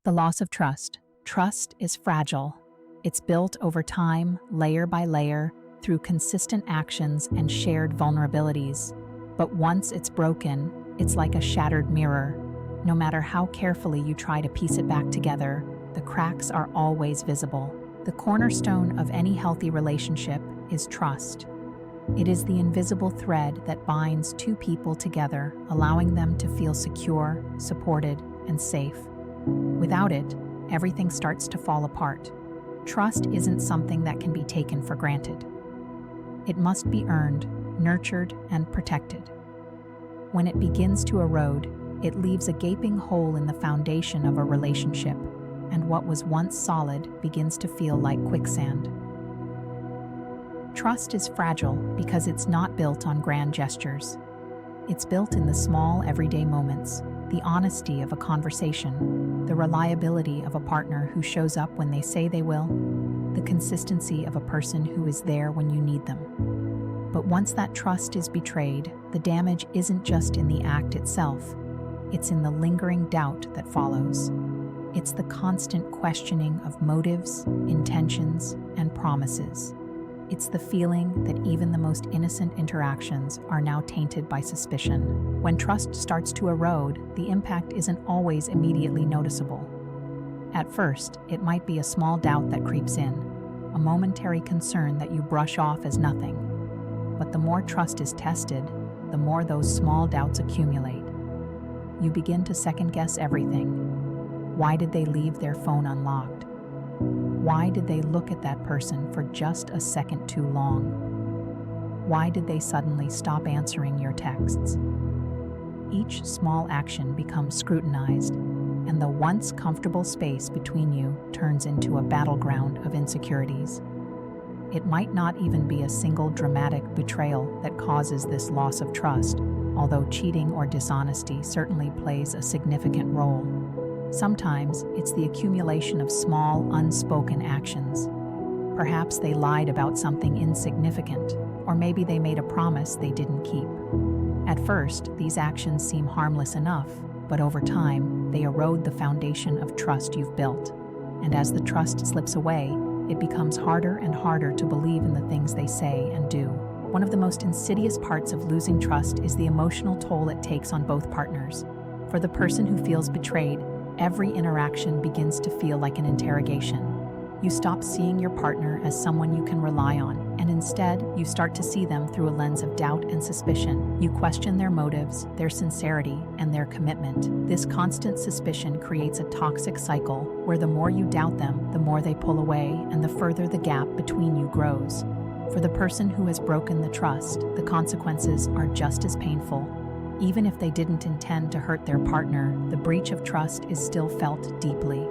The loss of trust. Trust is fragile. It's built over time, layer by layer, through consistent actions and shared vulnerabilities. But once it's broken, it's like a shattered mirror. No matter how carefully you try to piece it back together, the cracks are always visible. The cornerstone of any healthy relationship is trust. It is the invisible thread that binds two people together, allowing them to feel secure, supported, and safe. Without it, everything starts to fall apart. Trust isn't something that can be taken for granted. It must be earned, nurtured, and protected. When it begins to erode, it leaves a gaping hole in the foundation of a relationship, and what was once solid begins to feel like quicksand. Trust is fragile because it's not built on grand gestures. It's built in the small, everyday moments, the honesty of a conversation, the reliability of a partner who shows up when they say they will, the consistency of a person who is there when you need them. But once that trust is betrayed, the damage isn't just in the act itself. It's in the lingering doubt that follows. It's the constant questioning of motives, intentions, and promises. It's the feeling that even the most innocent interactions are now tainted by suspicion. When trust starts to erode, the impact isn't always immediately noticeable. At first, it might be a small doubt that creeps in, a momentary concern that you brush off as nothing. But the more trust is tested, the more those small doubts accumulate. You begin to second-guess everything. Why did they leave their phone unlocked? Why did they look at that person for just a second too long? Why did they suddenly stop answering your texts? Each small action becomes scrutinized, and the once comfortable space between you turns into a battleground of insecurities. It might not even be a single dramatic betrayal that causes this loss of trust, although cheating or dishonesty certainly plays a significant role. Sometimes it's the accumulation of small, unspoken actions. Perhaps they lied about something insignificant, or maybe they made a promise they didn't keep. At first, these actions seem harmless enough, but over time, they erode the foundation of trust you've built. And as the trust slips away, it becomes harder and harder to believe in the things they say and do. One of the most insidious parts of losing trust is the emotional toll it takes on both partners. For the person who feels betrayed, every interaction begins to feel like an interrogation. You stop seeing your partner as someone you can rely on, and instead, you start to see them through a lens of doubt and suspicion. You question their motives, their sincerity, and their commitment. This constant suspicion creates a toxic cycle where the more you doubt them, the more they pull away, and the further the gap between you grows. For the person who has broken the trust, the consequences are just as painful. Even if they didn't intend to hurt their partner, the breach of trust is still felt deeply.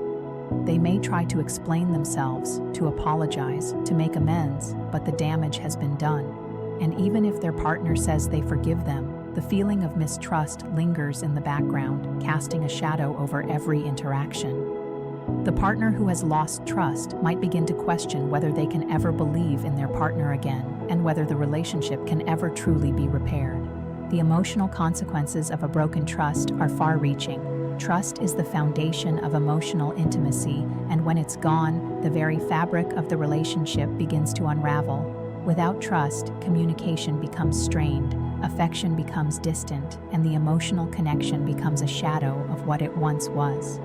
They may try to explain themselves, to apologize, to make amends, but the damage has been done. And even if their partner says they forgive them, the feeling of mistrust lingers in the background, casting a shadow over every interaction. The partner who has lost trust might begin to question whether they can ever believe in their partner again, and whether the relationship can ever truly be repaired. The emotional consequences of a broken trust are far-reaching. Trust is the foundation of emotional intimacy, and when it's gone, the very fabric of the relationship begins to unravel. Without trust, communication becomes strained, affection becomes distant, and the emotional connection becomes a shadow of what it once was.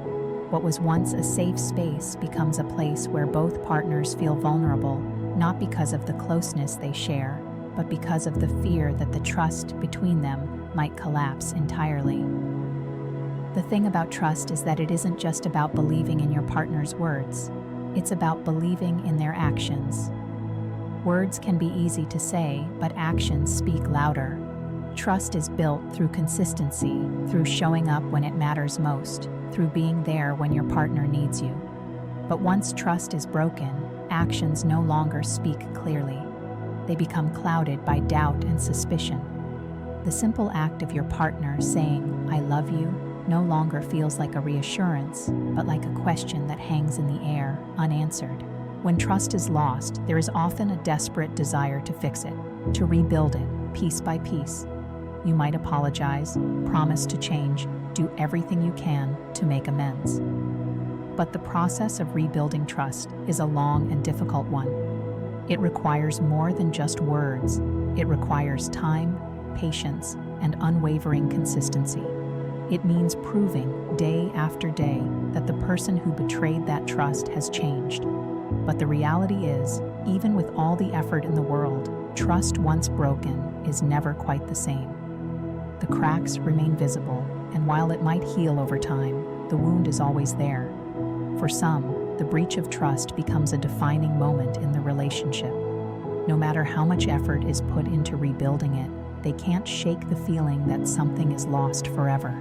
What was once a safe space becomes a place where both partners feel vulnerable, not because of the closeness they share, but because of the fear that the trust between them might collapse entirely. The thing about trust is that it isn't just about believing in your partner's words. It's about believing in their actions. Words can be easy to say, but actions speak louder. Trust is built through consistency, through showing up when it matters most, through being there when your partner needs you. But once trust is broken, actions no longer speak clearly. They become clouded by doubt and suspicion. The simple act of your partner saying, "I love you," no longer feels like a reassurance, but like a question that hangs in the air, unanswered. When trust is lost, there is often a desperate desire to fix it, to rebuild it, piece by piece. You might apologize, promise to change, do everything you can to make amends. But the process of rebuilding trust is a long and difficult one. It requires more than just words. It requires time, patience, and unwavering consistency. It means proving day after day that the person who betrayed that trust has changed. But the reality is, even with all the effort in the world, trust once broken is never quite the same. The cracks remain visible, and while it might heal over time, the wound is always there. For some, the breach of trust becomes a defining moment in the relationship. No matter how much effort is put into rebuilding it, they can't shake the feeling that something is lost forever.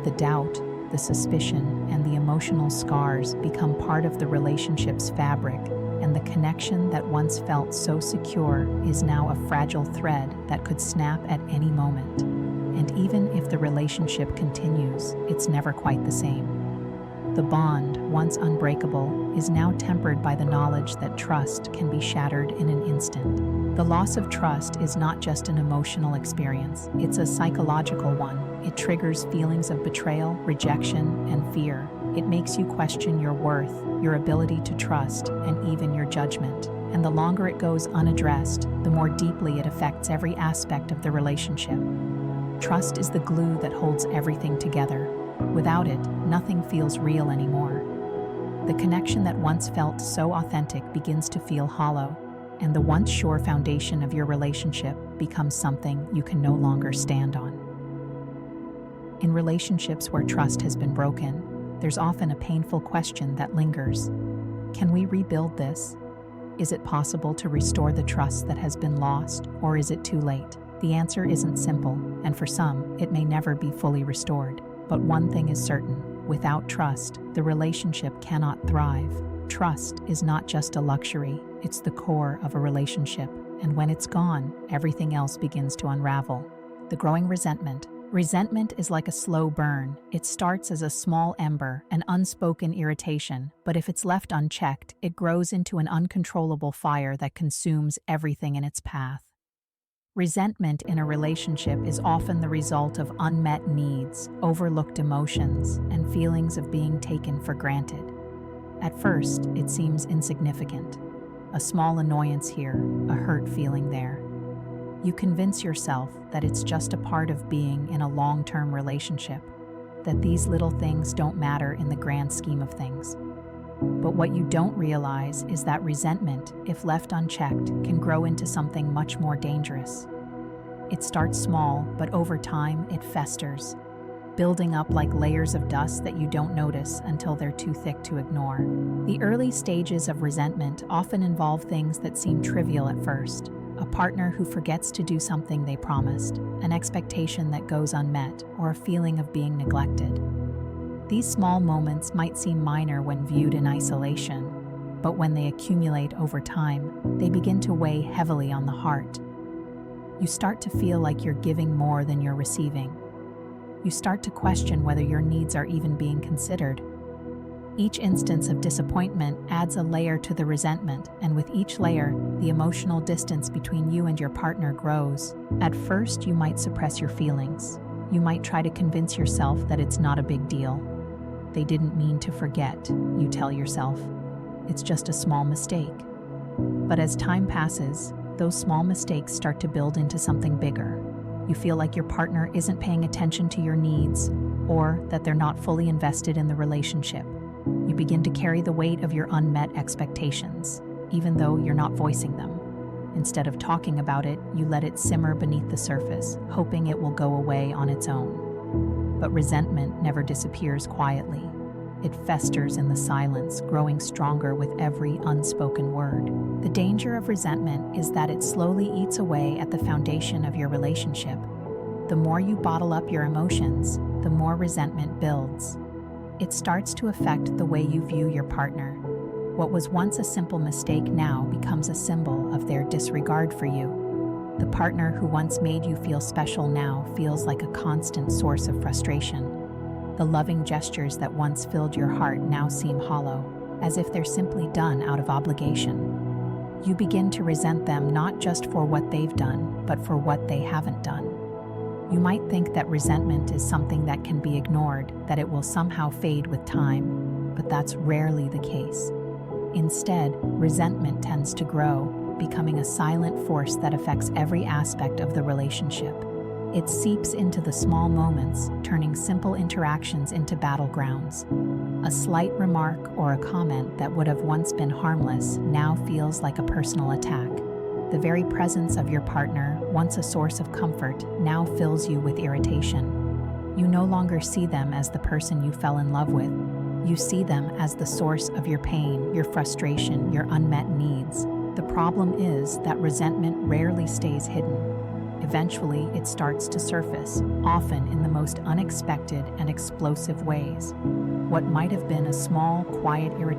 The doubt, the suspicion, and the emotional scars become part of the relationship's fabric, and the connection that once felt so secure is now a fragile thread that could snap at any moment. And even if the relationship continues, it's never quite the same. The bond, once unbreakable, is now tempered by the knowledge that trust can be shattered in an instant. The loss of trust is not just an emotional experience, it's a psychological one. It triggers feelings of betrayal, rejection, and fear. It makes you question your worth, your ability to trust, and even your judgment. And the longer it goes unaddressed, the more deeply it affects every aspect of the relationship. Trust is the glue that holds everything together. Without it, nothing feels real anymore. The connection that once felt so authentic begins to feel hollow, and the once sure foundation of your relationship becomes something you can no longer stand on. In relationships where trust has been broken, there's often a painful question that lingers. Can we rebuild this? Is it possible to restore the trust that has been lost, or is it too late? The answer isn't simple, and for some, it may never be fully restored. But one thing is certain, without trust, the relationship cannot thrive. Trust is not just a luxury, it's the core of a relationship, and when it's gone, everything else begins to unravel. The growing resentment. Resentment is like a slow burn. It starts as a small ember, an unspoken irritation, but if it's left unchecked, it grows into an uncontrollable fire that consumes everything in its path. Resentment in a relationship is often the result of unmet needs, overlooked emotions, and feelings of being taken for granted. At first, it seems insignificant. A small annoyance here, a hurt feeling there. You convince yourself that it's just a part of being in a long-term relationship, that these little things don't matter in the grand scheme of things. But what you don't realize is that resentment, if left unchecked, can grow into something much more dangerous. It starts small, but over time it festers, building up like layers of dust that you don't notice until they're too thick to ignore. The early stages of resentment often involve things that seem trivial at first. A partner who forgets to do something they promised, an expectation that goes unmet, or a feeling of being neglected. These small moments might seem minor when viewed in isolation, but when they accumulate over time, they begin to weigh heavily on the heart. You start to feel like you're giving more than you're receiving. You start to question whether your needs are even being considered. Each instance of disappointment adds a layer to the resentment, and with each layer, the emotional distance between you and your partner grows. At first, you might suppress your feelings. You might try to convince yourself that it's not a big deal. They didn't mean to forget, you tell yourself. It's just a small mistake. But as time passes, those small mistakes start to build into something bigger. You feel like your partner isn't paying attention to your needs, or that they're not fully invested in the relationship. You begin to carry the weight of your unmet expectations, even though you're not voicing them. Instead of talking about it, you let it simmer beneath the surface, hoping it will go away on its own. But resentment never disappears quietly. It festers in the silence, growing stronger with every unspoken word. The danger of resentment is that it slowly eats away at the foundation of your relationship. The more you bottle up your emotions, the more resentment builds. It starts to affect the way you view your partner. What was once a simple mistake now becomes a symbol of their disregard for you. The partner who once made you feel special now feels like a constant source of frustration. The loving gestures that once filled your heart now seem hollow, as if they're simply done out of obligation. You begin to resent them not just for what they've done, but for what they haven't done. You might think that resentment is something that can be ignored, that it will somehow fade with time, but that's rarely the case. Instead, resentment tends to grow, becoming a silent force that affects every aspect of the relationship. It seeps into the small moments, turning simple interactions into battlegrounds. A slight remark or a comment that would have once been harmless now feels like a personal attack. The very presence of your partner, once a source of comfort, now fills you with irritation. You no longer see them as the person you fell in love with. You see them as the source of your pain, your frustration, your unmet needs. The problem is that resentment rarely stays hidden. Eventually, it starts to surface, often in the most unexpected and explosive ways. What might have been a small, quiet irritation